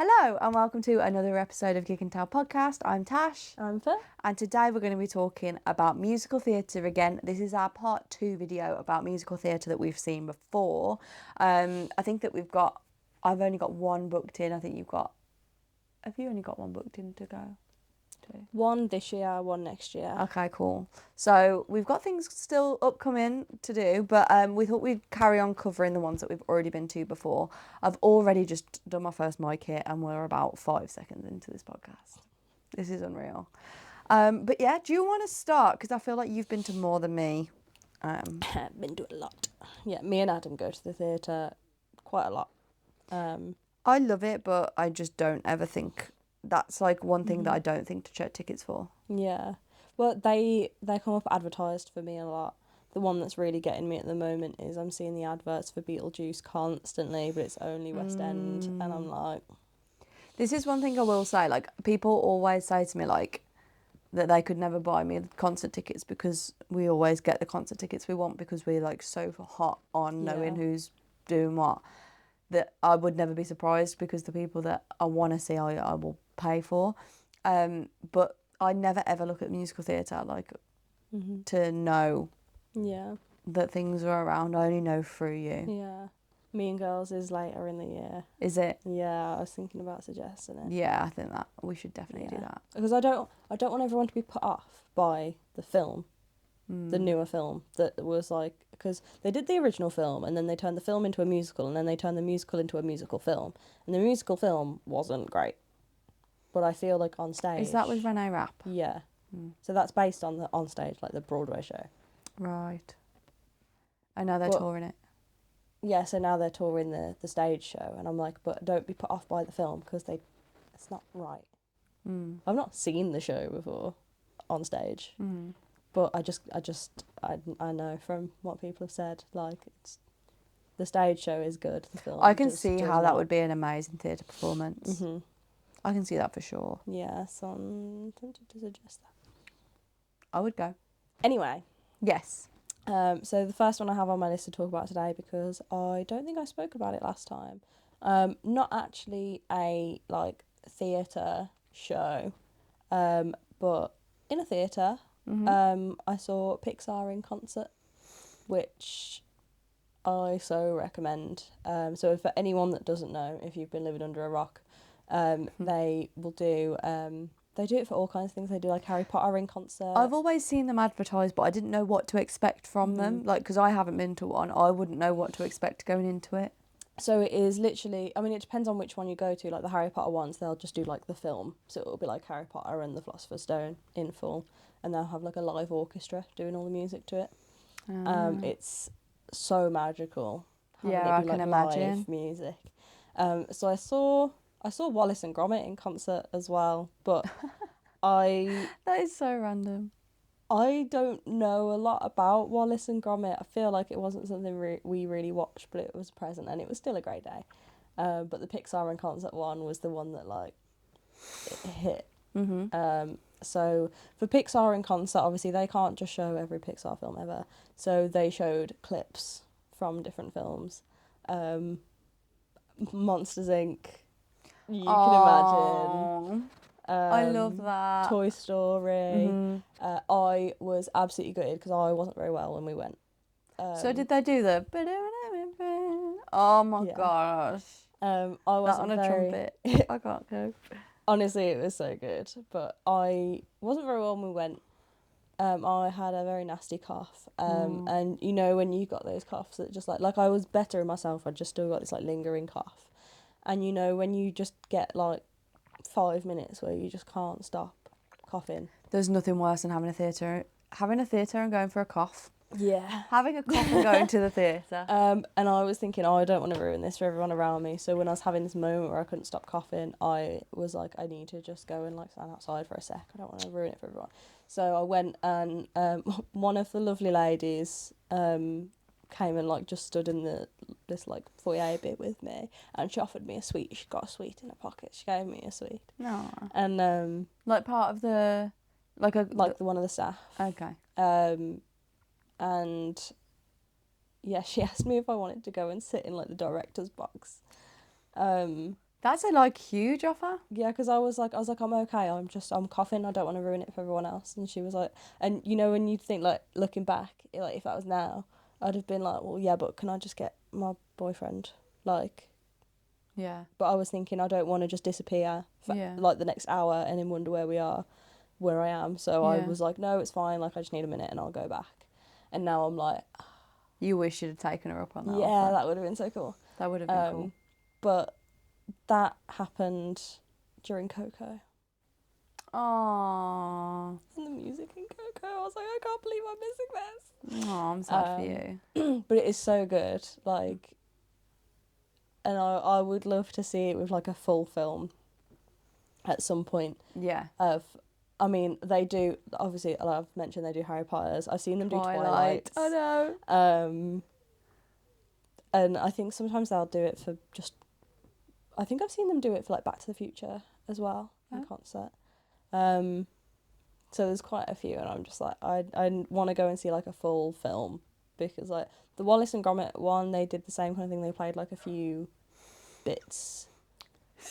Hello and welcome to another episode of Kick and Tell podcast. I'm Tash. I'm Phil. And today we're going to be talking about musical theatre again. This is our part 2 video about musical theatre that we've seen before. I think that I've only got one booked in. I think have you only got one booked in to go to? One this year, one next year. Okay, cool. So we've got things still upcoming to do, but we thought we'd carry on covering the ones that we've already been to before. I've already just done my first mic hit and we're about 5 seconds into this podcast. This is unreal. But yeah, do you want to start? Because I feel like you've been to more than me. I've been to a lot. Yeah, me and Adam go to the theatre quite a lot. I love it, but I just don't ever think that's like one thing that I don't think to check tickets for. Yeah. Well, they come up advertised for me a lot. The one that's really getting me at the moment is I'm seeing the adverts for Beetlejuice constantly, but it's only West End, and I'm like... This is one thing I will say, like, people always say to me, like, that they could never buy me concert tickets because we always get the concert tickets we want because we're, like, so hot on knowing who's doing what, that I would never be surprised because the people that I want to see, I will pay for. But I never, ever look at musical theatre, like, to know that things are around. I only know through you. Yeah. Mean Girls is later in the year. Is it? Yeah, I was thinking about suggesting it. Yeah, I think that we should definitely do that. Because I don't want everyone to be put off by the film, the newer film that was like, because they did the original film and then they turned the film into a musical and then they turned the musical into a musical film, and the musical film wasn't great. But I feel like on stage... Is that with Renee Rapp? Yeah. So that's based on on stage, like the Broadway show. Right. I know they're touring it. Yeah, so now they're touring the stage show, and I'm like, but don't be put off by the film because it's not right. I've not seen the show before on stage, but I know from what people have said, like, the stage show is good. The film, I can see how that would be an amazing theatre performance. I can see that for sure. Yeah, so I'm tempted to suggest that. I would go. Anyway. Yes. So the first one I have on my list to talk about today, because I don't think I spoke about it last time. Not actually a, like, theatre show, but in a theatre, I saw Pixar in concert, which I so recommend. So for anyone that doesn't know, if you've been living under a rock, they will do... They do it for all kinds of things. They do, like, Harry Potter in concert. I've always seen them advertised, but I didn't know what to expect from them. Like, because I haven't been to one, I wouldn't know what to expect going into it. So it is literally... I mean, it depends on which one you go to. Like, the Harry Potter ones, they'll just do, like, the film. So it'll be, like, Harry Potter and the Philosopher's Stone in full. And they'll have, like, a live orchestra doing all the music to it. It's so magical. Yeah, I can imagine. Live music. So I saw Wallace and Gromit in concert as well, but That is so random. I don't know a lot about Wallace and Gromit. I feel like it wasn't something we really watched, but it was present and it was still a great day. But the Pixar in concert one was the one that, like, it hit. So for Pixar in concert, obviously they can't just show every Pixar film ever. So they showed clips from different films. Monsters Inc. You can imagine. I love that. Toy Story. I was absolutely gutted because I wasn't very well when we went. So did they do the... Oh my gosh. I wasn't that on a trumpet. I can't go. Honestly, it was so good. But I wasn't very well when we went. I had a very nasty cough. And, you know, when you got those coughs that just, like I was better in myself, I just still got this, like, lingering cough. And, you know, when you just get, like, 5 minutes where you just can't stop coughing. There's nothing worse than having a theatre and going for a cough. Yeah. Having a cough and going to the theatre. And I was thinking, I don't want to ruin this for everyone around me. So when I was having this moment where I couldn't stop coughing, I was like, I need to just go and, like, stand outside for a sec. I don't want to ruin it for everyone. So I went and one of the lovely ladies came and, like, just stood in this, like, foyer bit with me, and she offered me a sweet. She got a sweet in her pocket. She gave me a sweet. No. And like part of the, like one of the staff. Okay. And yeah, she asked me if I wanted to go and sit in, like, the director's box. That's a like huge offer. Yeah, because I was like, I'm okay. I'm coughing. I don't want to ruin it for everyone else. And she was like, and you know, when you think like looking back, like if that was now, I'd have been like, well, yeah, but can I just get my boyfriend? Like, Yeah. but I was thinking I don't want to just disappear for Yeah. like the next hour and then wonder where I am. So I Yeah. was like, no, it's fine. Like I just need a minute and I'll go back. And now I'm like, You wish you'd have taken her up on that yeah, offer. that would have been so cool. That would have been cool. But that happened during Coco. Aww. And the music in Coco, I was like, I can't believe I'm missing this. Aw, I'm sad for you. But it is so good, like, and I would love to see it with like a full film at some point. Yeah. I mean, they do obviously. I've mentioned they do Harry Potter's. I've seen them do Twilight. Twilight. I know. And I think sometimes they'll do it for just. I think I've seen them do it for like Back to the Future as well in concert. So there's quite a few, and I'm just like, I want to go and see like a full film, because like the Wallace and Gromit one, they did the same kind of thing. They played like a few bits,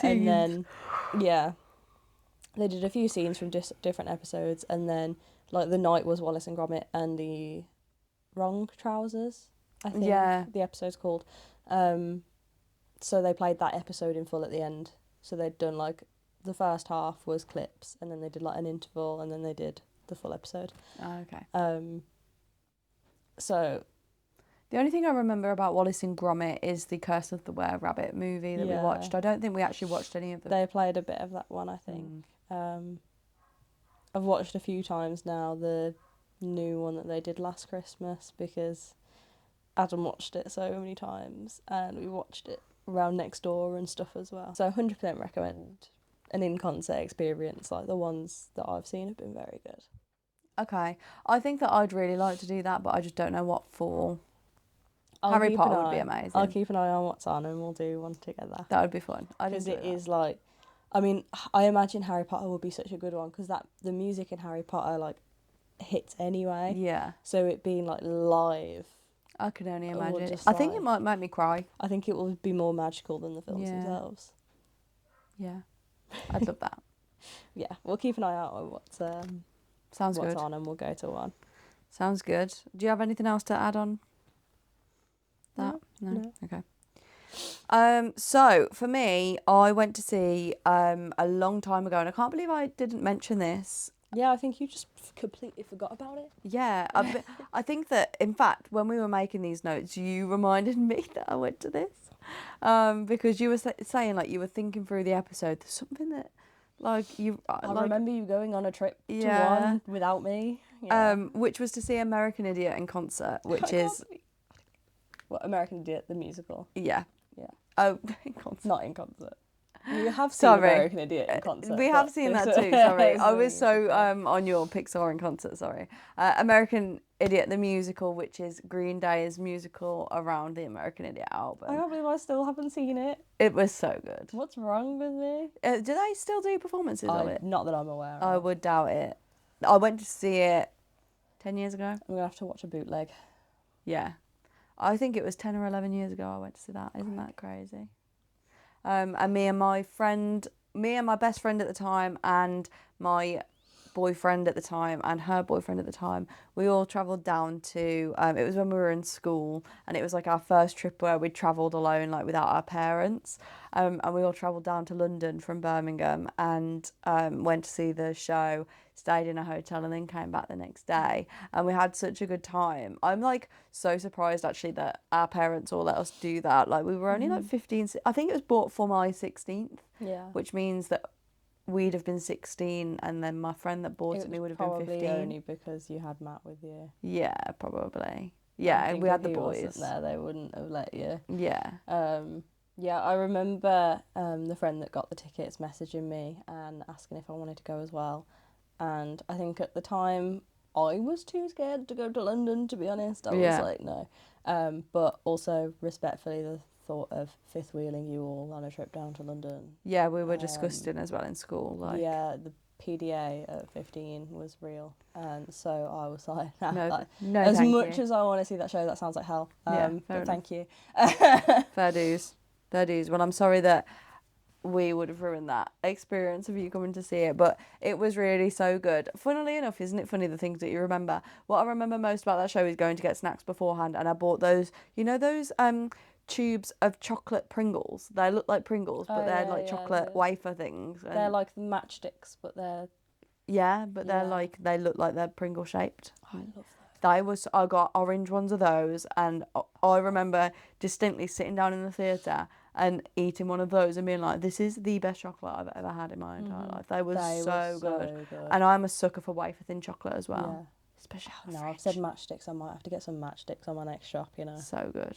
and then yeah, they did a few scenes from different episodes, and then like the night was Wallace and Gromit and the Wrong Trousers, I think the episode's called. So they played that episode in full at the end. So they'd done like the first half was clips, and then they did like an interval, and then they did the full episode. Oh, okay. So the only thing I remember about Wallace and Gromit is the Curse of the Were-Rabbit movie that we watched. I don't think we actually watched any of them. They played a bit of that one, I think. I've watched a few times now the new one that they did last Christmas, because Adam watched it so many times, and we watched it around next door and stuff as well. So 100% recommend an in-concert experience. Like the ones that I've seen have been very good. Okay. I think that I'd really like to do that, but I just don't know what for. Harry Potter would be amazing. I'll keep an eye on what's on, and we'll do one together. That would be fun. Because it is like, I mean, I imagine Harry Potter would be such a good one, because the music in Harry Potter like hits anyway. Yeah. So it being like live, I can only imagine. just I think it like- might make me cry. I think it will be more magical than the films themselves. Yeah. I'd love that. Yeah, we'll keep an eye out on what's Sounds what's good. on, and we'll go to one. Sounds good. Do you have anything else to add on that? No? Okay. So for me, I went to see a long time ago, and I can't believe I didn't mention this. Yeah, I think you just completely forgot about it. Yeah, I think that, in fact, when we were making these notes, you reminded me that I went to this, because you were saying like you were thinking through the episode. There's something that, like you. I remember you going on a trip to one without me. Yeah. Which was to see American Idiot in concert, which is. What, American Idiot the musical? Yeah. Yeah. Oh, in concert. Not in concert. You have seen American Idiot in concert. We have seen that too, sorry. I was so on your Pixar in concert, sorry. American Idiot the musical, which is Green Day's musical around the American Idiot album. I can't believe I still haven't seen it. It was so good. What's wrong with me? Do they still do performances of it? Not that I'm aware of. I would doubt it. I went to see it 10 years ago. I'm going to have to watch a bootleg. Yeah. I think it was 10 or 11 years ago I went to see that. Isn't that crazy? And me and my best friend at the time, and my boyfriend at the time, and her boyfriend at the time, we all travelled down to, it was when we were in school, and it was like our first trip where we travelled alone, like without our parents, and we all travelled down to London from Birmingham, and went to see the show, stayed in a hotel, and then came back the next day, and we had such a good time. I'm like so surprised actually that our parents all let us do that. Like we were only like 15, I think it was bought for my 16th, which means that we'd have been 16, and then my friend that bought it me would have been 15. Probably only because you had Matt with you. Yeah, probably. Yeah, and we had the boys. Wasn't there, they wouldn't have let you. Yeah. Yeah, I remember the friend that got the tickets messaging me and asking if I wanted to go as well. And I think at the time I was too scared to go to London, to be honest. I was like, no. But also respectfully, the thought of fifth wheeling you all on a trip down to London. Yeah, we were disgusting as well in school. Like. Yeah, the PDA at 15 was real, and so I was like, nah, no, as much as I want to see that show, that sounds like hell. But thank you. Fair dues. Well, I'm sorry that we would have ruined that experience of you coming to see it. But it was really so good. Funnily enough, isn't it funny the things that you remember? What I remember most about that show is going to get snacks beforehand, and I bought those, those tubes of chocolate Pringles. They look like Pringles, but they're like chocolate wafer things. And they're like the matchsticks, but they're they're like they look like they're Pringle shaped. I love those. I got orange ones of those, and I remember distinctly sitting down in the theatre and eating one of those and being like, this is the best chocolate I've ever had in my entire life. They were so good. And I'm a sucker for wafer thin chocolate as well. Yeah. Especially no, I've said matchsticks. I might have to get some matchsticks on my next shop, you know. So good.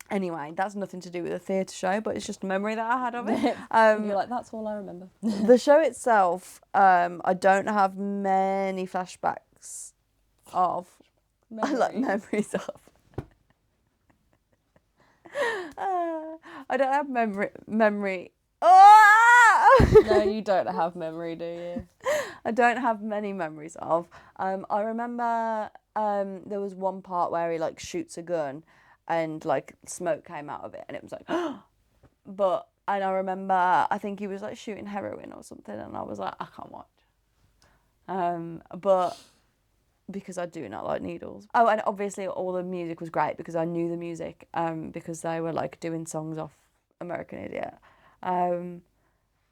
Anyway, that's nothing to do with the theatre show, but it's just a memory that I had of it. You're like, that's all I remember. The show itself, I don't have many flashbacks of. I like memories of. I don't have memory. Oh! No, you don't have memory, do you? I don't have many memories of. I remember there was one part where he like shoots a gun, and like smoke came out of it, and it was like, and I remember I think he was like shooting heroin or something, and I was like, I can't watch. But because I do not like needles. Oh, and obviously all the music was great because I knew the music, because they were like doing songs off American Idiot.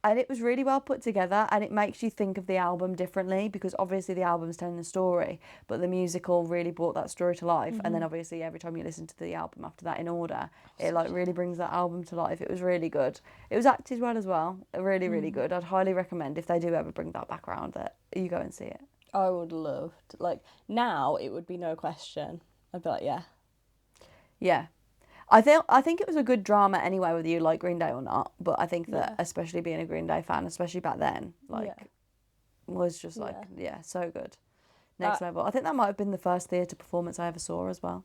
And it was really well put together, and it makes you think of the album differently because obviously the album's telling the story, but the musical really brought that story to life. And then obviously every time you listen to the album after that in order, it like really brings that album to life. It was really good. It was acted well as well. Really, really good. I'd highly recommend if they do ever bring that back around that you go and see it. I would love to. Like, now it would be no question. I'd be like, yeah. Yeah. I think it was a good drama anyway, whether you like Green Day or not. But I think that especially being a Green Day fan, especially back then, was just like, so good. Next level. I think that might have been the first theatre performance I ever saw as well.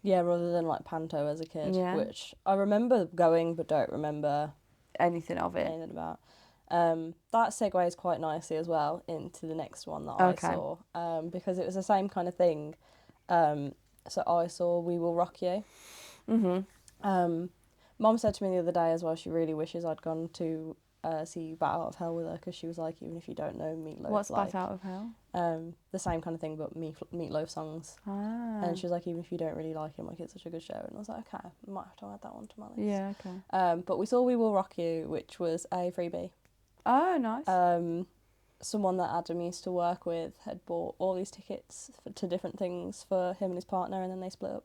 Yeah, rather than like Panto as a kid, which I remember going but don't remember anything of it. Anything about. That segues quite nicely as well into the next one that I saw, because it was the same kind of thing. So I saw We Will Rock You. Mom said to me the other day as well, she really wishes I'd gone to see Bat Out of Hell with her, because she was like, even if you don't know Meatloaf, what's Bat Out of Hell? The same kind of thing, but Meatloaf songs. And she was like, even if you don't really like him, like, it's such a good show. And I was like, okay, I might have to add that one to my list. Yeah, okay. But we saw We Will Rock You, which was a freebie. Oh, nice. Someone that Adam used to work with had bought all these tickets to different things for him and his partner, and then they split up.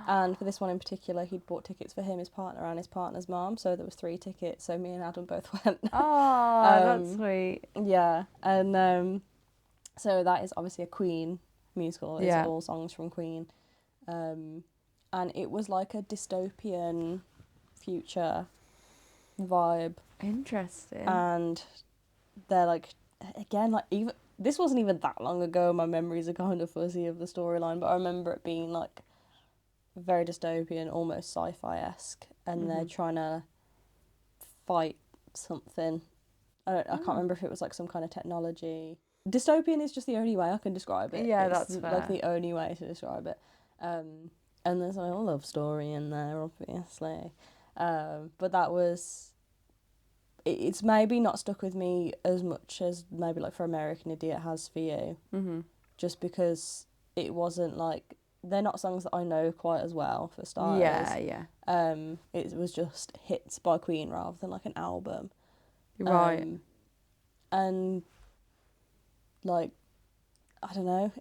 And for this one in particular, he'd bought tickets for him, his partner, and his partner's mom, so there was 3 tickets, so me and Adam both went. Oh, that's sweet. Yeah, and so that is obviously a Queen musical. It's all songs from Queen. And it was like a dystopian future vibe. Interesting. And they're like, again, like, even this wasn't even that long ago. My memories are kind of fuzzy of the storyline, but I remember it being like very dystopian, almost sci-fi-esque, and they're trying to fight something. I can't remember if it was like some kind of technology. Dystopian is just the only way I can describe it. Yeah, it's that's fair. like the only way to describe it. And there's like a love story in there, obviously. But that was. It's maybe not stuck with me as much as maybe like for American Idiot has for you. Just because it wasn't like, they're not songs that I know quite as well, for starters. Yeah. It was just hits by Queen rather than like an album. Right. And like, I don't know,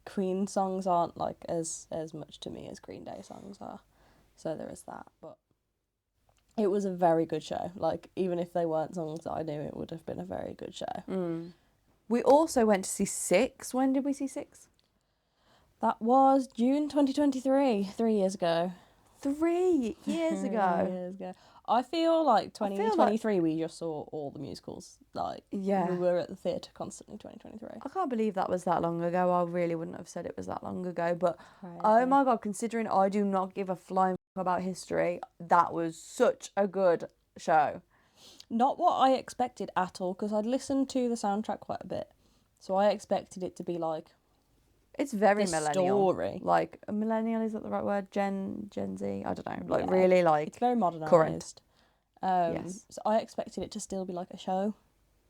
Queen songs aren't like as much to me as Green Day songs are. So there is that, but it was a very good show. Like, even if they weren't songs that I knew, it would have been a very good show. We also went to see Six. When did we see Six? That was June 2023, 3 years ago. 3 years ago. 3 years ago. I feel like 2023 we just saw all the musicals. Like, we were at the theatre constantly 2023. I can't believe that was that long ago. I really wouldn't have said it was that long ago. But, oh my God, considering I do not give a flying about history, that was such a good show. Not what I expected at all, because I'd listened to the soundtrack quite a bit. So I expected it to be like... It's very millennial. Story. Like, a millennial, is that the right word? Gen Z? I don't know. Like, really, like... It's very modernised. Current. Yes. So I expected it to still be like a show,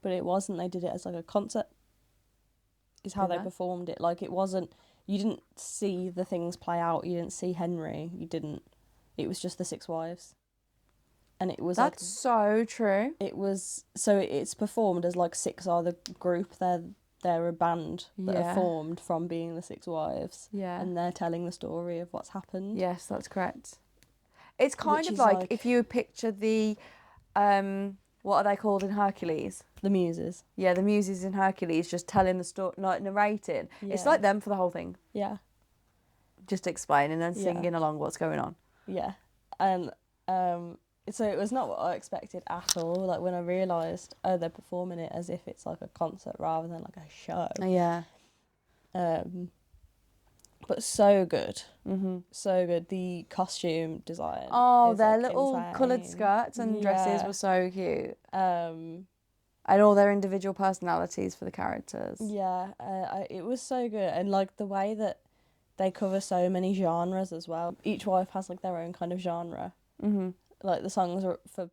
but it wasn't. They did it as like a concert. Is how Did they they? performed it. Like, it wasn't. You didn't see the things play out. You didn't see Henry. You didn't. It was just the Six Wives, and it was That's so true. it was so it's performed as like six are the group. They're a band that Yeah. are formed from being the Six Wives, Yeah. and they're telling the story of what's happened. Yes, that's correct. It's kind Which of is like if you picture the, what are they called in Hercules? the Muses. Yeah, the muses in Hercules just telling the story, like narrating. It's Yeah. like them for the whole thing, Yeah, just explaining and Yeah. singing along what's going on. yeah, and so it was not what I expected at all. Like, when I realised, oh, they're performing it as if it's like a concert rather than like a show. Yeah. But so good. Mhm. So good. The costume design. Oh, is, their like, little coloured insane. skirts and dresses Yeah. were so cute, Um, and all their individual personalities for the characters. yeah, it was so good, and like the way that they cover so many genres as well. Each wife has like their own kind of genre. Mhm. Like, the songs are for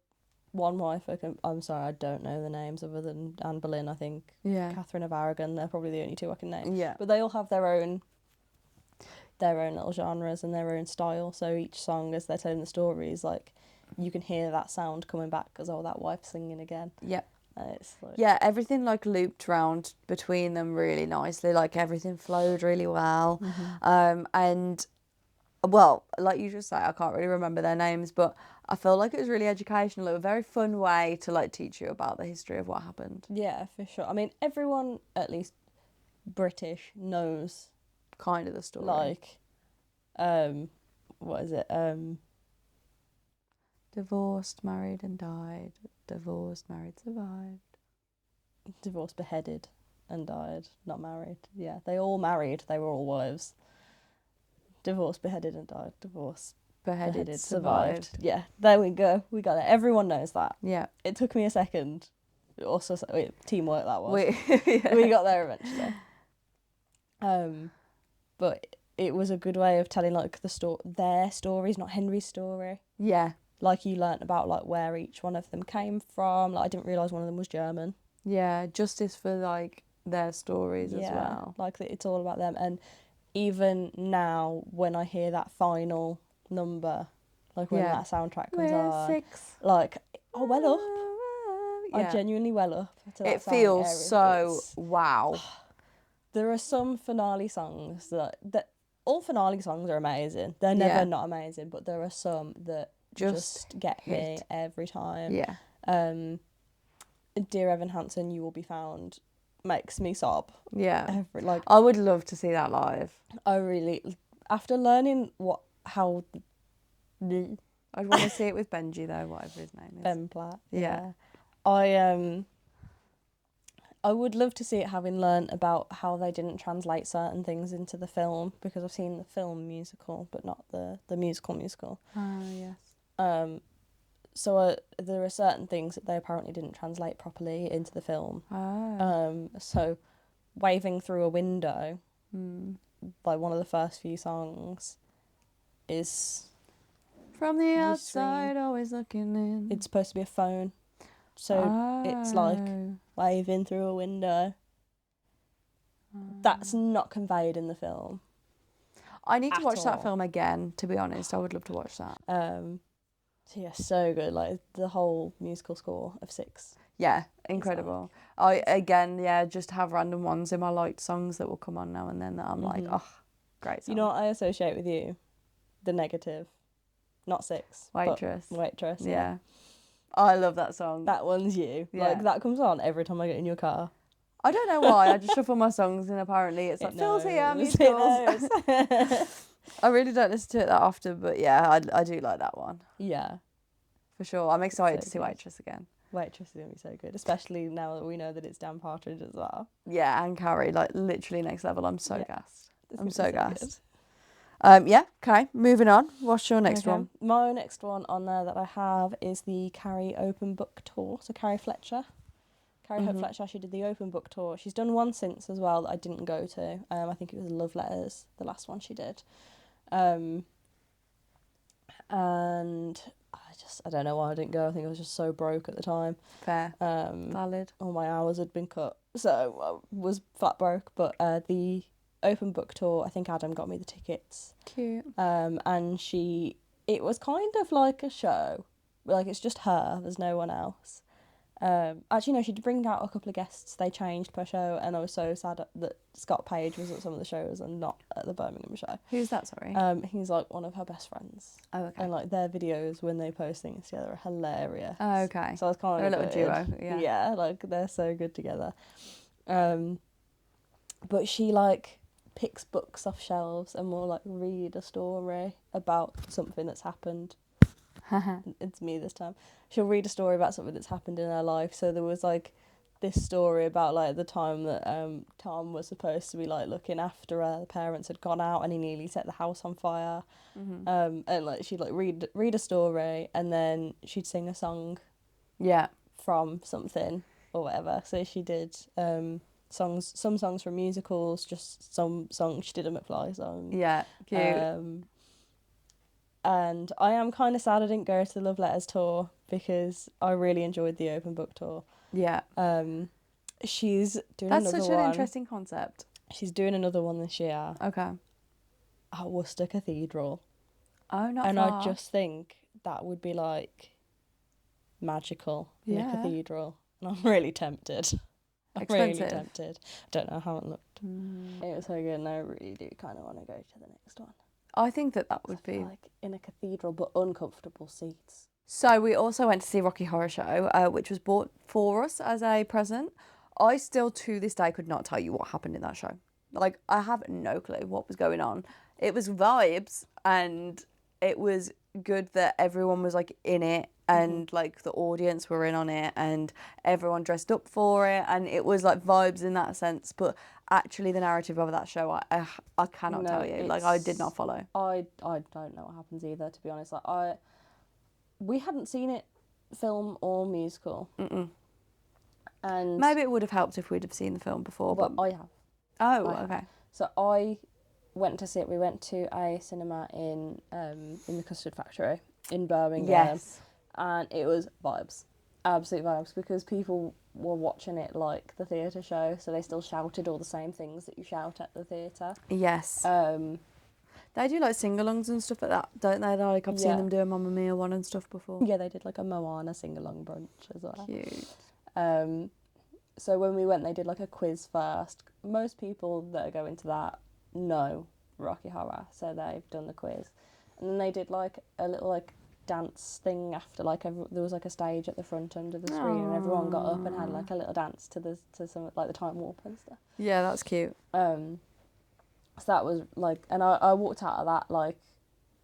one wife. I'm sorry, I don't know the names other than Anne Boleyn. I think Yeah. Catherine of Aragon. They're probably the only two I can name. Yeah. But they all have their own little genres and their own style. So each song, as they're telling the stories, like, you can hear that sound coming back because, oh, that wife's singing again. Yep. And it's like, Yeah, everything like looped round between them really nicely. Like everything flowed really well. And well, like you just say, I can't really remember their names, but I feel like it was really educational. It was a very fun way to like teach you about the history of what happened. yeah, for sure. I mean, everyone, at least British, knows, Kind of the story. like, what is it? Divorced, married and died. Divorced, married, survived. Divorced, beheaded, and died. Not married. Yeah, they all married. They were all wives. Divorced, beheaded, and died. Divorced, Beheaded, survived. Yeah, there we go. We got it. Everyone knows that. Yeah. It took me a second. Also, teamwork that was. Yeah. We got there eventually. But it was a good way of telling like their stories, not Henry's story. Yeah. Like, you learnt about like where each one of them came from. Like, I didn't realise one of them was German. Yeah. Justice for like their stories as well. Like, it's all about them. And even now, when I hear that final number, like when that soundtrack comes on, 6. like, I well up. Yeah. I genuinely well up to that It song. feels so wow. There are some finale songs that all finale songs are amazing. They're never not amazing, but there are some that just get me every time. Yeah. Dear Evan Hansen, You Will Be Found makes me sob. Yeah. Like, I would love to see that live. I really, after learning how I'd want to see it with Benji though, whatever his name is. Ben Platt. Yeah. I would love to see it, having learnt about how they didn't translate certain things into the film, because I've seen the film musical, but not the musical. Oh, yes. So there are certain things that they apparently didn't translate properly into the film. Oh. So Waving Through a Window, like one of the first few songs, is From the You outside, always looking in. it's supposed to be a phone. So it's like waving through a window. That's not conveyed in the film. I need to at watch all. that film again, to be honest. I would love to watch that. So yeah, so good. Like, the whole musical score of 6. Yeah, incredible. Just have random ones in my liked songs that will come on now and then that I'm like, oh, great song. You know what I associate with you? The negative. Not 6. Waitress. But Waitress. Yeah. I love that song. That one's you. Yeah. Like, that comes on every time I get in your car. I don't know why. I just shuffle my songs and apparently it's like, Phil's here, musicals. I really don't listen to it that often, but yeah, I do like that one. Yeah. For sure. I'm excited So to see good. Waitress again. Waitress is going to be so good, especially now that we know that it's Dan Partridge as well. Yeah, and Carrie, like literally next level. I'm so gassed. It's I'm gonna so be gassed. good. Yeah, okay, moving on. What's your next Okay. one? My next one on there that I have is the Carrie Open Book Tour. So Carrie Fletcher. Carrie Hope Fletcher, she did the Open Book Tour. She's done one since as well that I didn't go to. I think it was Love Letters, the last one she did. And I I don't know why I didn't go. I think I was just so broke at the time. Fair. Valid. All my hours had been cut, so I was flat broke. But the open book tour, I think Adam got me the tickets. Cute. And it was kind of like a show, like it's just her. There's no one else. Actually, no, she did bring out a couple of guests. They changed per show, and I was so sad that Scott Page was at some of the shows and not at the Birmingham show. Who's that, sorry? He's like one of her best friends. Oh, okay. And like their videos when they post things together are hilarious. Oh, okay. So I was kind of They're a little duo, yeah. Yeah, like they're so good together. But she like picks books off shelves and will like read a story about something that's happened. It's me this time. She'll read a story about something that's happened in her life. So there was like this story about like the time that Tom was supposed to be like looking after her. The parents had gone out and he nearly set the house on fire. And like she'd like read a story and then she'd sing a song. Yeah. From something or whatever. So she did some songs from musicals, just some songs. She did a McFly song. Yeah, cute. And I am kind of sad I didn't go to the Love Letters tour because I really enjoyed the open book tour. Yeah. She's doing That's another one. such an interesting concept. She's doing another one this year Okay. at Worcester Cathedral. Oh, not and far. I just think that would be like magical in a cathedral. And I'm really tempted. I'm really tempted. I don't know, I haven't looked. It was so good and I really do kind of want to go to the next one. I think that would be... Like in a cathedral but uncomfortable seats. So we also went to see Rocky Horror Show, which was bought for us as a present. I still, to this day, could not tell you what happened in that show. Like, I have no clue what was going on. It was vibes, and it was good that everyone was, like, in it, and, like, the audience were in on it, and everyone dressed up for it, and it was, like, vibes in that sense. But actually, the narrative of that show, I cannot tell you. Like, I did not follow. I don't know what happens either, to be honest. Like, we hadn't seen it film or musical. And maybe it would have helped if we'd have seen the film before. But I have. Oh, I have. okay. So I went to see it. We went to a cinema in the Custard Factory in Birmingham. Yes. And it was vibes. Absolute vibes. Because people were watching it like the theatre show. So they still shouted all the same things that you shout at the theatre. Yes. They do like sing-alongs and stuff like that, don't they? Like I've seen them do a Mamma Mia one and stuff before. Yeah, they did like a Moana sing-along brunch as well. Cute. So when we went, they did like a quiz first. Most people that are going to that know Rocky Horror, so they've done the quiz. And then they did like a little like dance thing after, like there was like a stage at the front under the screen, and everyone got up and had like a little dance to some like the time warp and stuff. Yeah, that's cute. So that was like, and I walked out of that like,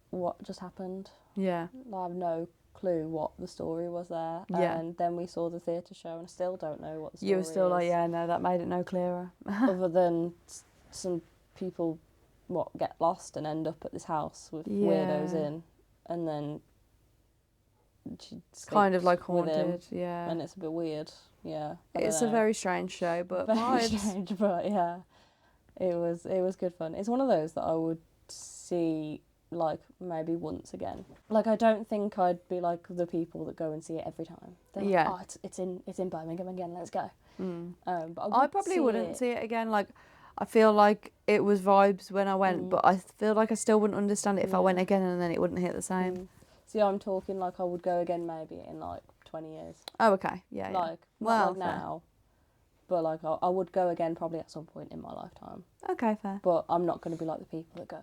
what just happened? Yeah. I have no clue what the story was there. Yeah. And then we saw the theatre show and I still don't know what the story is. You were still like, yeah, no, that made it no clearer. Other than some people, get lost and end up at this house with weirdos in, and then she kind of like with him, haunted, yeah. and it's a bit weird, yeah. It's a very strange show, but very strange, but yeah, it was good fun. It's one of those that I would see like maybe once again. Like I don't think I'd be like the people that go and see it every time. They're like, oh, it's in Birmingham again, let's go. But I probably wouldn't see it again. Like I feel like it was vibes when I went, but I feel like I still wouldn't understand it if I went again and then it wouldn't hit the same. See, I'm talking like I would go again maybe in like 20 years. Oh, okay. Yeah. Like, well, not like now, but like I would go again probably at some point in my lifetime. Okay, fair. But I'm not going to be like the people that go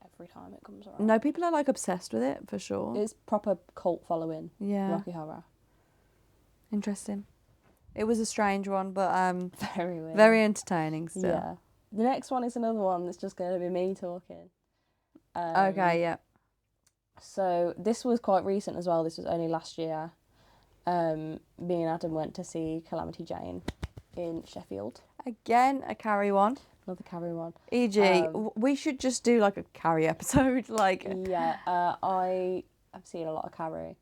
every time it comes around. No, people are like obsessed with it for sure. It's proper cult following. Yeah. Rocky Horror. Interesting. It was a strange one, but very weird. Very entertaining still. Yeah. The next one is another one that's just going to be me talking. Okay, yeah. So this was quite recent as well. This was only last year. Me and Adam went to see Calamity Jane in Sheffield. Again, a Carrie one. Another Carrie one. E.g., we should just do like a Carrie episode. Like, yeah, I have seen a lot of Carrie.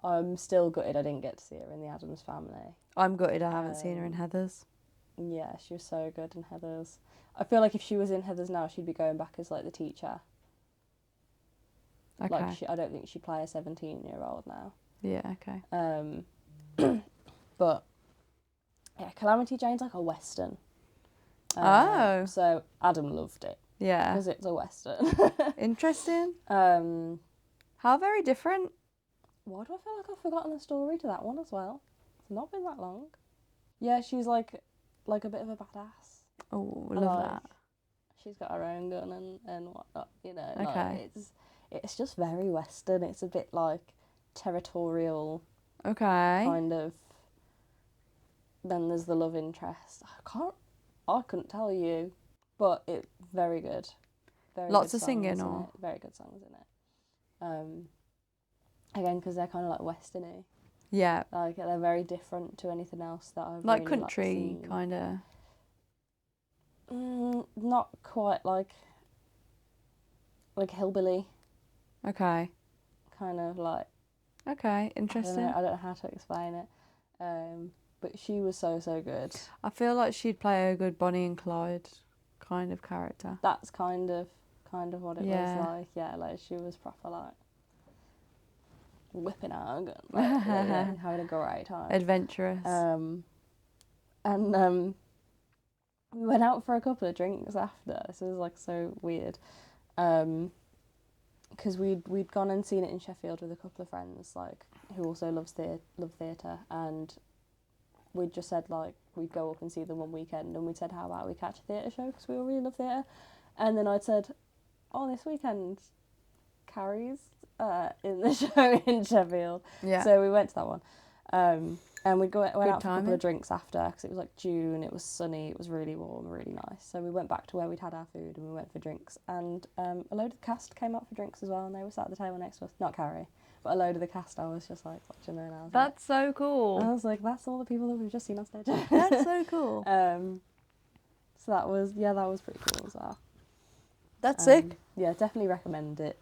I'm still gutted I didn't get to see her in the Addams Family. I'm gutted I haven't seen her in Heathers. Yeah, she was so good in Heathers. I feel like if she was in Heathers now, she'd be going back as like the teacher. Okay. Like I don't think she'd play a 17-year-old now. Yeah, okay. But yeah, Calamity Jane's like a western. Oh. So Adam loved it Yeah. because it's a western. Interesting. um, How very different. why do I feel like I've forgotten the story to that one as well? It's not been that long. Yeah, she's like a bit of a badass. Oh, love Like, that. she's got her own gun and whatnot, you know. Okay. Like it's just very western. It's a bit like territorial Okay. kind of. Then there's the love interest. I couldn't tell you, but it's very good. Very Lots good of songs singing in or? it. Very good songs in it. Again, because they're kind of like westerny. Yeah. Like they're very different to anything else that I've Like really country, seen. kind of. Not quite like hillbilly. Okay. Kind of like. Okay, interesting. I don't know how to explain it. But she was so good. I feel like she'd play a good Bonnie and Clyde kind of character. That's kind of what it Yeah. was like. Yeah, like she was proper like whipping out a gun, like, yeah, having a great time. Adventurous. And we went out for a couple of drinks after. This was like so weird. Because we'd gone and seen it in Sheffield with a couple of friends, like who also love theatre, and we'd just said like we'd go up and see them one weekend, and we'd said how about we catch a theatre show because we all really love theatre, and then I'd said, oh, this weekend, Carrie's in the show in Sheffield, Yeah. so we went to that one, and went out for a couple timing. of drinks after because it was like June, it was sunny, it was really warm, really nice. So we went back to where we'd had our food and we went for drinks, and a load of the cast came out for drinks as well, and they were sat at the table next to us. Not Carrie, but a load of the cast. I was just like watching them, and I was That's so like, cool. I was like, that's all the people that we've just seen on stage. That's so cool. So that was pretty cool as well. That's sick. Yeah, definitely recommend it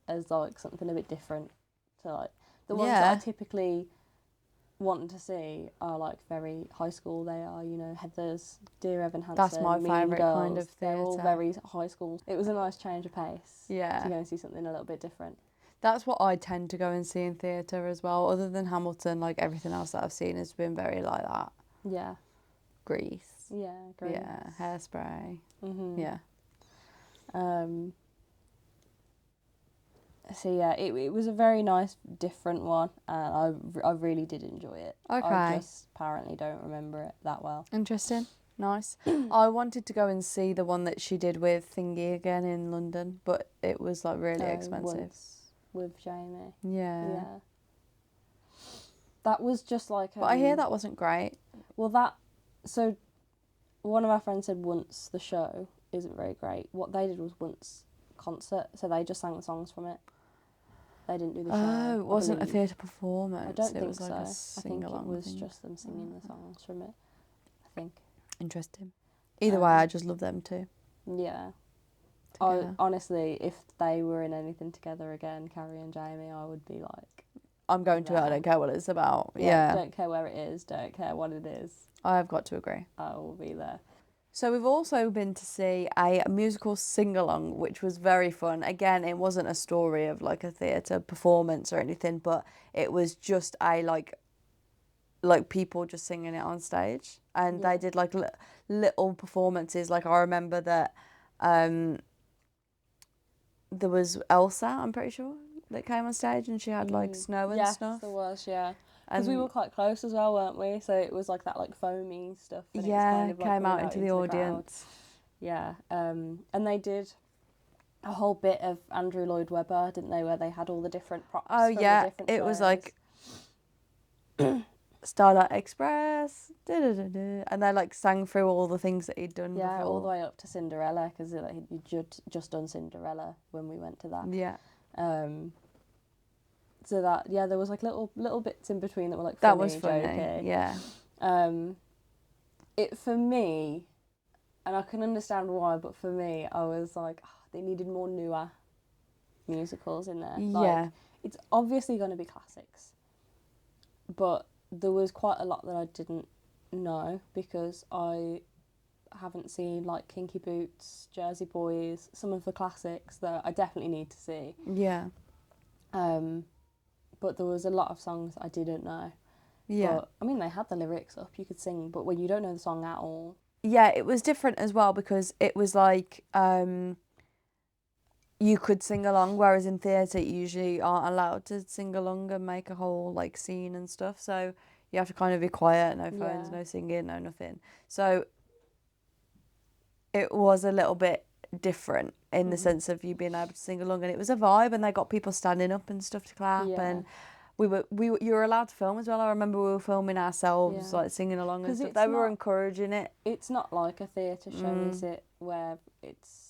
as like something a bit different to like the ones Yeah. that I typically want to see are like very high school. They are, you know, Heathers, Dear Evan Hansen, That's my Mean favourite Girls. kind of They're all theatre. very high school. It was a nice change of pace. Yeah. To go and see something a little bit different. That's what I tend to go and see in theatre as well. Other than Hamilton, like everything else that I've seen has been very like that. Yeah. Grease. Yeah, great. Yeah, Hairspray. Mhm. Yeah. So yeah, it was a very nice, different one, and I really did enjoy it. Okay. I just apparently don't remember it that well. Interesting. Nice. I wanted to go and see the one that she did with Thingy again in London, but it was like really expensive. Once with Jamie. Yeah. Yeah. That was just like. But I hear that wasn't great. Well, so one of our friends said once the show isn't very great. What they did was once concert, so they just sang the songs from it. They didn't do the show. Oh, it wasn't a believe. theatre performance. I don't it think was like so. a I think sing-along it was thing. just them singing the songs from it. I think. Interesting. Either way, I just love them too. Yeah. Together. Honestly, if they were in anything together again, Carrie and Jamie, I would be like, I'm going to it. I don't care what it's about. Yeah. Don't care where it is. Don't care what it is. I have got to agree. I will be there. So we've also been to see a musical sing-along, which was very fun. Again, it wasn't a story of like a theatre performance or anything, but it was just a like people just singing it on stage, and they did like little performances. Like I remember that there was Elsa, I'm pretty sure, that came on stage, and she had like snow and stuff. Yes, there was, yeah. Because we were quite close as well, weren't we? So it was like that like foamy stuff. And it was kind of, like, came out coming into the audience. Yeah, and they did a whole bit of Andrew Lloyd Webber, didn't they? Where they had all the different props. Oh from the yeah, different it shows. was like Starlight Express, and they like sang through all the things that he'd done. Yeah, before. all the way up to Cinderella, because he'd just done Cinderella when we went to that. Yeah. So that there was like little bits in between that were like funny, That was funny. jokey. Yeah. It for me, and I can understand why, but for me, I was like, they needed more newer musicals in there. Yeah. Like, it's obviously going to be classics, but there was quite a lot that I didn't know because I haven't seen like Kinky Boots, Jersey Boys, some of the classics that I definitely need to see. Yeah. but there was a lot of songs I didn't know. Yeah. But, I mean, they had the lyrics up, you could sing, but when you don't know the song at all. Yeah, it was different as well because it was like you could sing along, whereas in theatre you usually aren't allowed to sing along and make a whole like scene and stuff. So you have to kind of be quiet, no phones, Yeah. no singing, no nothing. So it was a little bit different in the sense of you being able to sing along, and it was a vibe, and they got people standing up and stuff to clap, Yeah. and you were allowed to film as well. I remember we were filming ourselves, Yeah. like singing along and 'Cause stuff. it's They were not- encouraging it. It's not like a theatre show, is it? Where it's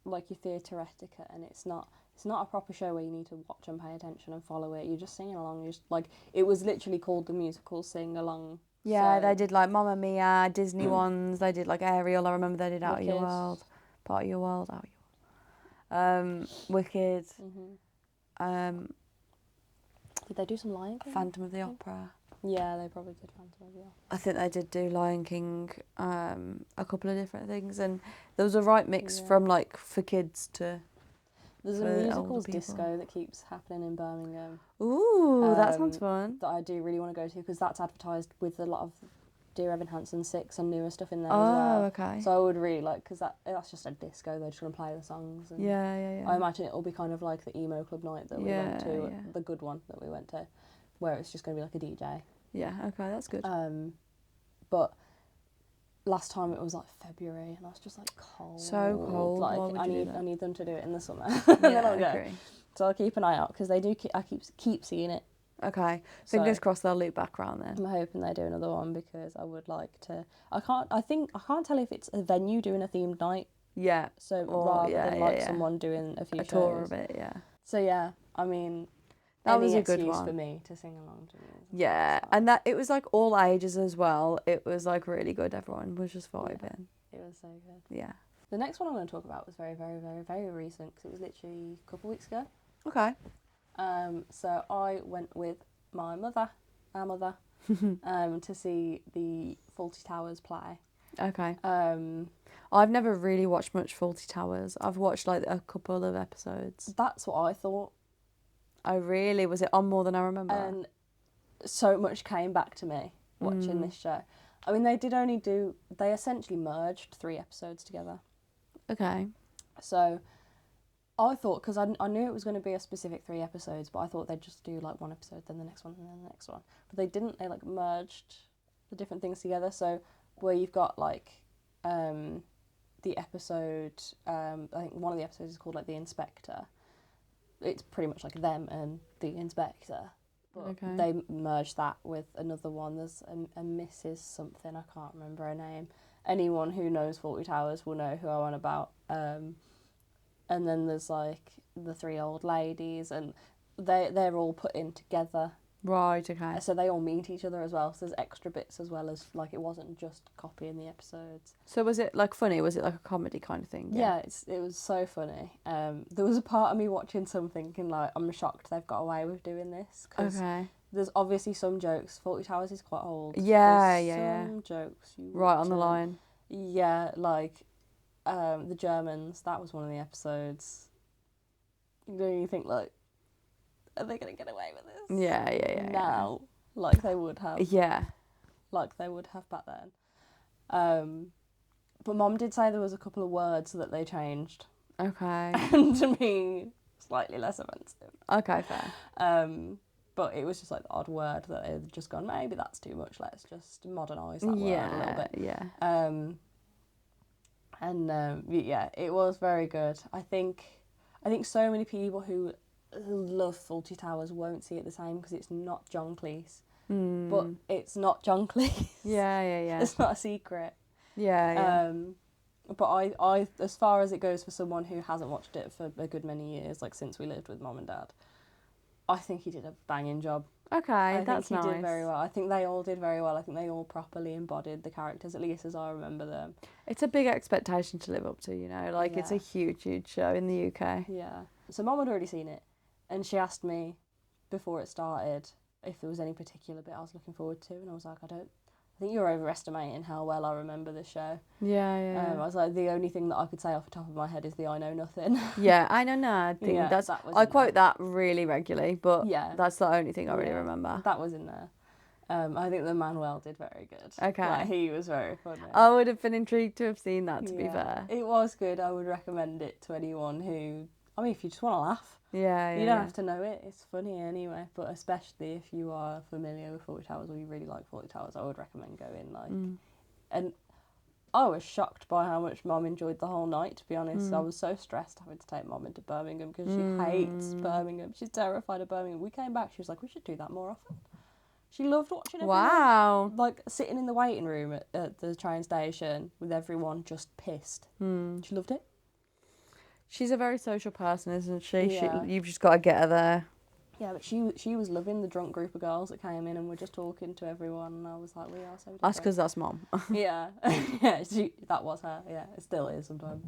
like your theatre etiquette, and it's not a proper show where you need to watch and pay attention and follow it. You're just singing along. You're just, like, it was literally called the musical Sing Along. Yeah, so, they did like Mamma Mia, Disney ones. They did like Ariel. I remember they did Out of Your Wicked. World, Part of Your World, Out of Your World. Wicked. Mhm. Did they do some Lion King? Phantom of the Opera. Yeah, they probably did Phantom of the Opera. I think they did do Lion King, a couple of different things, and there was a right mix Yeah. from like for kids to. There's a for older musicals people. disco that keeps happening in Birmingham Ooh, that sounds Um, fun. that I do really want to go to, because that's advertised with a lot of Dear Evan Hansen 6 and newer stuff in there as Oh, well. okay. So I would really like, because that's just a disco, they're just going to play the songs. And Yeah. I imagine it'll be kind of like the emo club night that we went to, Yeah. the good one that we went to, where it's just going to be like a DJ. Yeah, okay, that's good. But last time it was like February, and I was just like cold. So cold. Like, Why would I you do need that? I need them to do it in the summer, and then Yeah, I'll I go. agree. So I'll keep an eye out, because they do. I keep seeing it. Okay, fingers So- crossed they'll loop back round then. I'm hoping they do another one, because I would like to. I can't tell if it's a venue doing a themed night. Yeah, So Or- rather yeah, than yeah, like yeah. someone doing a few a shows. tour of it, yeah. So yeah, I mean, That any was a good excuse one. for me to sing along to music. Yeah, So and that it was like all ages as well. It was like really good. Everyone was just vibing. it was so good. Yeah. The next one I'm going to talk about was very, very, very, very recent, because it was literally a couple of weeks ago. Okay. So I went with my mother, our mother, to see the Fawlty Towers play. Okay. Um, I've never really watched much Fawlty Towers. I've watched like a couple of episodes. that's what I thought, Oh really? Was it on more than I remember? and so much came back to me watching this show. I mean, they essentially merged 3 episodes together. Okay. So I thought, because I knew it was going to be a specific 3 episodes, but I thought they'd just do like one episode, then the next one, and then the next one. But they didn't. They like merged the different things together. So where you've got like the episode, I think one of the episodes is called like The Inspector. It's pretty much like them and the inspector. But Okay. they merged that with another one. There's a Mrs. something, I can't remember her name. Anyone who knows Fawlty Towers will know who I'm on about. And then there's like the 3 old ladies, and they're all put in together. Right. Okay. So they all meet each other as well. So there's extra bits as well, as like it wasn't just copying the episodes. So was it like funny? Was it like a comedy kind of thing? Yeah, it was so funny. There was a part of me watching some thinking like, I'm shocked they've got away with doing this, because Okay. there's obviously some jokes. Fawlty Towers is quite old. Yeah, There's yeah. some jokes. You Right on the wouldn't- line. Yeah, like the Germans. That was one of the episodes. You know, you think like, are they gonna get away with this? Yeah. Now, like they would have. Yeah. Like they would have back then. But Mom did say there was a couple of words that they changed, Okay. and to me, slightly less offensive. Okay. Fair. But it was just like the odd word that they'd just gone, maybe that's too much. Let's just modernise that word a little bit. Yeah. Yeah, it was very good. I think so many people who love Fawlty Towers won't see it the same, because it's not John Cleese. But it's not John Cleese. Yeah. It's not a secret. Yeah. But I, as far as it goes for someone who hasn't watched it for a good many years, like since we lived with Mum and Dad, I think he did a banging job. Okay, that's think he nice. did very well. I think they all did very well. I think they all properly embodied the characters, at least as I remember them. It's a big expectation to live up to, you know. Like, it's a Yeah. huge show in the UK. Yeah. So Mum had already seen it, and she asked me before it started if there was any particular bit I was looking forward to, and I was like, I think you're overestimating how well I remember this show. Yeah. I was like, the only thing that I could say off the top of my head is the I know nothing. Yeah, I know nothing. Yeah, That's that was I in quote there. that really regularly, but Yeah. that's the only thing I really Yeah, remember. That was in there. I think the Manuel did very good. Okay. Like, he was very funny. I would have been intrigued to have seen that, to be fair. It was good. I would recommend it to anyone who, I mean, if you just want to laugh. Yeah. You don't have to know it. It's funny anyway. But especially if you are familiar with Fawlty Towers or you really like Fawlty Towers, I would recommend going. And I was shocked by how much Mum enjoyed the whole night, to be honest. I was so stressed having to take Mum into Birmingham because she hates Birmingham. She's terrified of Birmingham. We came back, she was like, we should do that more often. She loved watching everyone. Wow. Like, sitting in the waiting room at the train station with everyone just pissed. She loved it. She's a very social person, isn't she? Yeah. You've just got to get her there. Yeah, but she was loving the drunk group of girls that came in and were just talking to everyone, and I was like, we are so different. That's because that's Mum. Yeah. That was her. Yeah, it still is sometimes.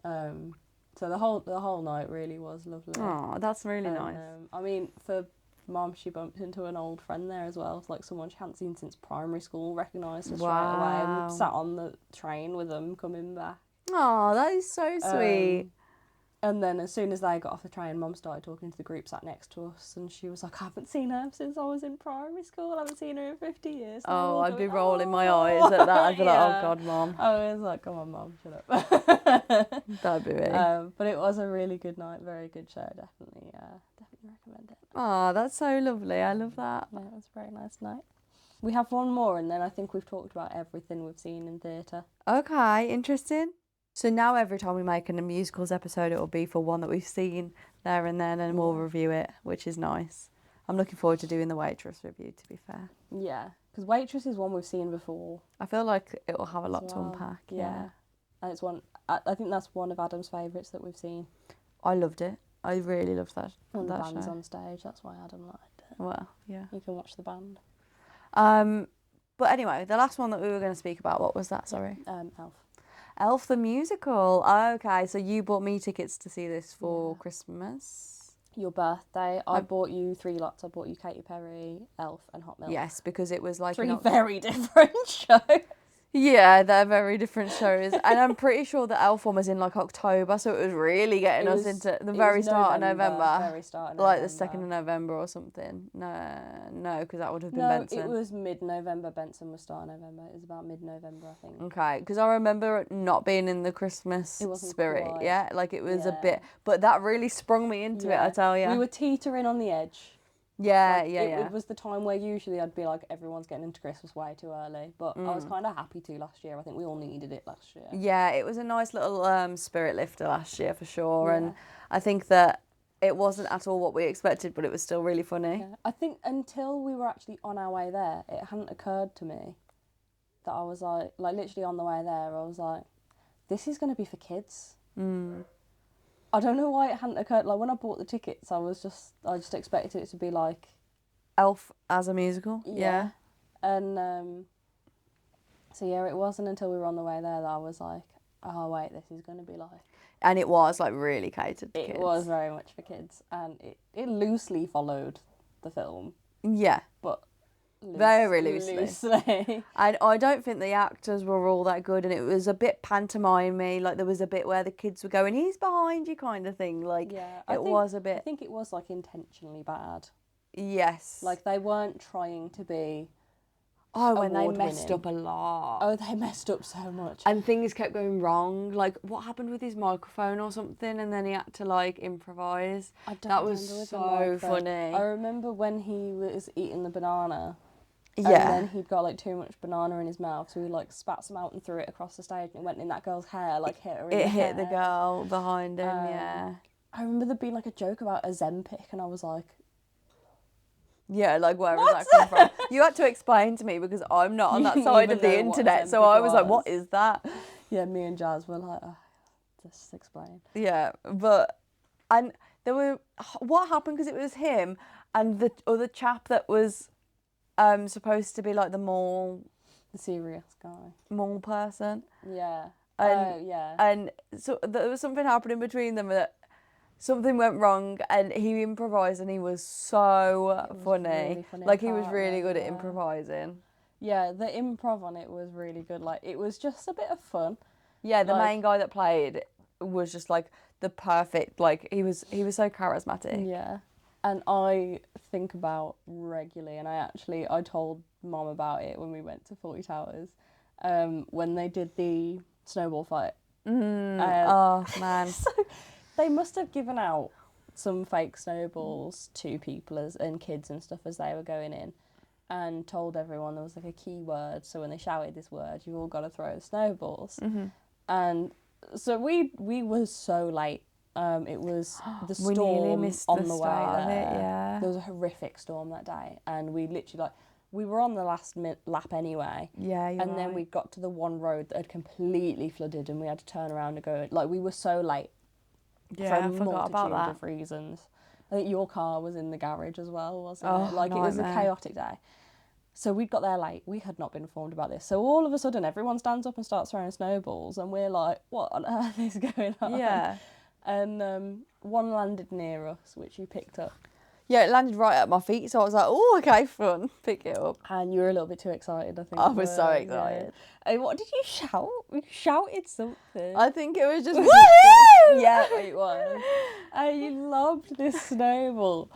So the whole night really was lovely. Oh, that's really nice. I mean, for Mum, she bumped into an old friend there as well. It's like someone she hadn't seen since primary school, recognised her straight away, and sat on the train with them coming back. Oh, that is so sweet. And then as soon as they got off the train, Mum started talking to the group sat next to us, and she was like, I haven't seen her since I was in primary school. I haven't seen her in 50 years. Oh, I'd be rolling my eyes at that. I'd be like, oh God, Mum. I was like, come on, Mum, shut up. That'd be me. But it was a really good night, very good show, definitely recommend it. Oh, that's so lovely. I love that. Yeah, it was a very nice night. We have one more, and then I think we've talked about everything we've seen in theatre. Okay, interesting. So now every time we make a musicals episode, it will be for one that we've seen there and then, and we'll review it, which is nice. I'm looking forward to doing the Waitress review, to be fair. Yeah, because Waitress is one we've seen before. I feel like it will have a lot to unpack. Yeah. And it's one, I think that's one of Adam's favourites that we've seen. I loved it. I really loved that. And that the band's show. on stage, that's why Adam liked it. Well, yeah. You can watch the band. But anyway, the last one that we were going to speak about, what was that? Sorry. Elf. Elf the musical. Okay, so you bought me tickets to see this for Christmas. Your birthday. I bought you 3 lots. I bought you Katy Perry, Elf, and Hot Milk. Yes, because it was like 3 very different shows. Yeah, they're very different shows. And I'm pretty sure the Elf one was in like October, so it was really getting us into the very start of November. Very start of November. Like the 2nd of November or something. No, because that would have been Benson. No, it was mid-November. Benson was start of November. It was about mid-November, I think. Okay, because I remember it not being in the Christmas spirit. Quite. Yeah, like it was a bit, but that really sprung me into it, I tell you. We were teetering on the edge. Yeah, like, it was the time where usually I'd be like, everyone's getting into Christmas way too early. But I was kind of happy to last year. I think we all needed it last year. Yeah, it was a nice little spirit lifter last year for sure. Yeah. And I think that it wasn't at all what we expected, but it was still really funny. Yeah. I think until we were actually on our way there, it hadn't occurred to me that I was like literally on the way there, I was like, this is going to be for kids. I don't know why it hadn't occurred. Like, when I bought the tickets, I just expected it to be like Elf as a musical. Yeah. And so yeah, it wasn't until we were on the way there that I was like, oh wait, this is going to be like. And it was like really catered to kids. It was very much for kids, and it loosely followed the film. Yeah. But very loosely. And I don't think the actors were all that good, and it was a bit pantomime-y. Like, there was a bit where the kids were going, he's behind you kind of thing. Like, was a bit. I think it was like intentionally bad. Yes. Like, they weren't trying to be. Oh, when they messed up a lot. Oh, they messed up so much. And things kept going wrong. Like, what happened with his microphone or something, and then he had to like improvise. That was so funny. I remember when he was eating the banana. Yeah. And then he'd got like too much banana in his mouth, so he like spat some out and threw it across the stage, and it went in that girl's hair, like hit her in the hair. It hit the girl behind him, yeah. I remember there being like a joke about Ozempic, and I was like, yeah, like, where is that come from? You had to explain to me because I'm not on that side of the internet, so I was like, what is that? Yeah, me and Jazz were like, oh, just explain. Yeah, and there were, what happened, because it was him and the other chap that was supposed to be like the serious guy. Mall person. Yeah. Yeah. And so there was something happening between them that something went wrong, and he improvised, and he was so funny. Really funny. Like, he was really good at improvising. Yeah, the improv on it was really good. Like, it was just a bit of fun. Yeah, the Like- main guy that played was just like the perfect, like he was so charismatic. Yeah. And I think about regularly, and I told Mom about it when we went to 40 Towers, when they did the snowball fight. Oh man. So they must have given out some fake snowballs to people and kids and stuff as they were going in, and told everyone there was like a key word. So when they shouted this word, you all got to throw snowballs. And so we were so late. It was the We nearly storm missed on the the way start of there. it, yeah. There was a horrific storm that day, and we literally we were on the last lap anyway. Yeah, you're and then right. we got to the one road that had completely flooded, and we had to turn around and go. Like, we were so late for Yeah, a I forgot about multitude that. of reasons. I think your car was in the garage as well, wasn't Oh, it? Like, it was a nightmare. chaotic day. So we got there late. We had not been informed about this. So all of a sudden, everyone stands up and starts throwing snowballs, and we're like, "What on earth is going on?" Yeah. And one landed near us, which you picked up, Yeah, it landed right at my feet, so I was like, oh, okay, fun. Pick it up. and you were a little bit too excited. I think. I was so weren't you? excited. And what did you shout? You shouted something. I think it was just, Was woohoo! Yeah, it was. And you lobbed this snowball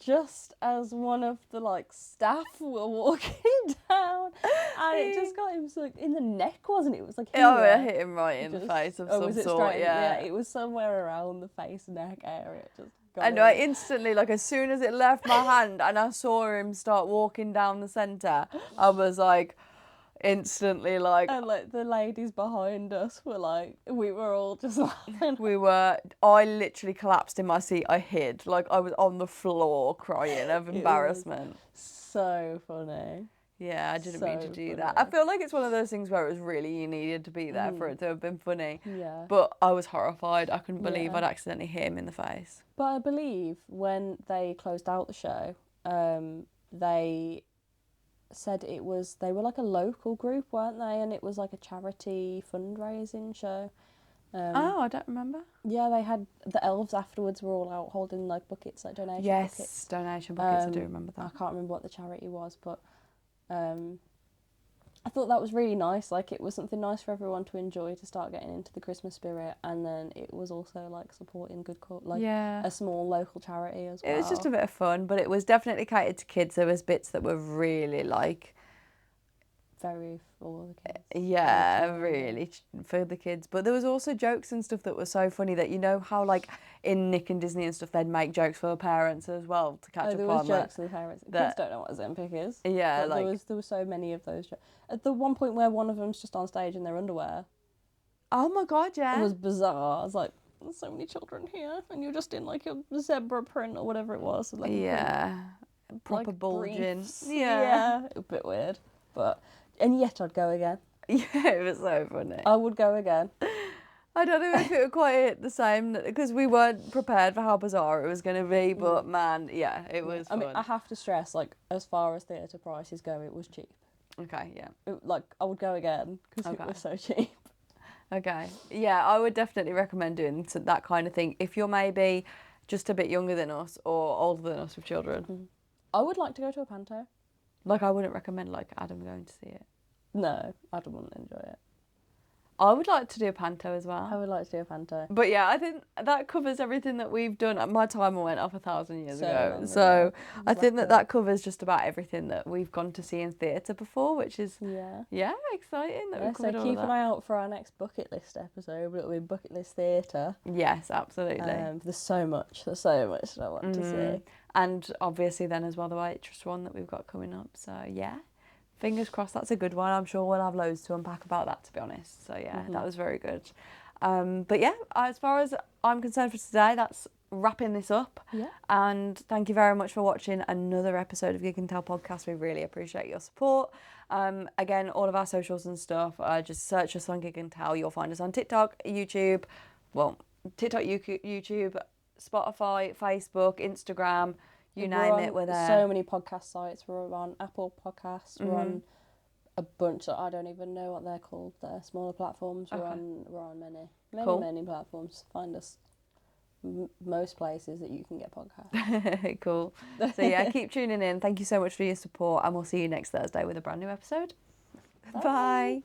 just as one of the staff were walking down, and it just got him in the neck, wasn't it? It was like here. Oh, it hit him right in the Just- face of oh, some was it sort, straight? yeah. It was somewhere around the face neck area. It just got I know, I him. instantly, like, as soon as it left my hand and I saw him start walking down the centre, I was like, instantly, like, And the ladies behind us were we were all just laughing. I literally collapsed in my seat. I hid. Like, I was on the floor crying of was embarrassment. So funny. Yeah, I didn't mean to So do funny. that. I feel like it's one of those things where it was really, you needed to be there for it to have been funny. Yeah. But I was horrified. I couldn't believe Yeah. I'd accidentally hit him in the face. But I believe when they closed out the show, they said they were like a local group, weren't they? And it was like a charity fundraising show. Oh, I don't remember. Yeah, they had the elves afterwards were all out holding buckets, donation buckets. Yes, donation buckets. I do remember I that. can't remember what the charity was, but I thought that was really nice. Like, it was something nice for everyone to enjoy, to start getting into the Christmas spirit, and then it was also supporting good cause, Yeah. a small local charity as well. It was just a bit of fun, but it was definitely catered to kids. There was bits that were really very for the kids. yeah, Enjoying it. really for the kids. But there was also jokes and stuff that were so funny that, you know how in Nick and Disney and stuff they'd make jokes for the parents as well to catch up There on was jokes for the parents. Kids don't know what a Zempic is. Yeah, but there were so many of those jokes. At the one point where one of them's just on stage in their underwear, oh my god, yeah. it was bizarre. I was like, there's so many children here, and you're just in a zebra print or whatever it was. Yeah, proper bulging. briefs. Yeah. A bit weird, and yet I'd go again. Yeah, it was so funny. I would go again. I don't know if it would quite hit the same because we weren't prepared for how bizarre it was going to be, but man, yeah, it was fun. I mean, I have to stress, as far as theatre prices go, it was cheap. Okay, yeah. I would go again because it was so cheap. Okay. Yeah, I would definitely recommend doing that kind of thing if you're maybe just a bit younger than us or older than us with children. I would like to go to a panto. I wouldn't recommend Adam going to see it. No, Adam wouldn't enjoy it. I would like to do a panto as well. I would like to do a panto. But yeah, I think that covers everything that we've done. My timer went off 1,000 years ago. long So ago. I think that covers just about everything that we've gone to see in theatre before, which is, exciting that we've covered so all keep of an that. eye out for our next bucket list episode. It'll be bucket list theatre. Yes, absolutely. There's so much that I want to see. And obviously then as well the waitress one that we've got coming up. So yeah, fingers crossed that's a good one. I'm sure we'll have loads to unpack about that, to be honest. So yeah, that was very good. But yeah, as far as I'm concerned for today, that's wrapping this up. Yeah. And thank you very much for watching another episode of Gig and Tell podcast. We really appreciate your support. Again, all of our socials and stuff, just search us on Gig and Tell. You'll find us on TikTok, YouTube, Spotify, Facebook, Instagram, you name it, we're there. So many podcast sites. We're on Apple Podcasts. We're on a bunch that I don't even know what they're called. They're smaller platforms. We're on many Cool. many platforms. Find us most places that you can get podcasts. Cool. So yeah, keep tuning in. Thank you so much for your support, and we'll see you next Thursday with a brand new episode. Bye.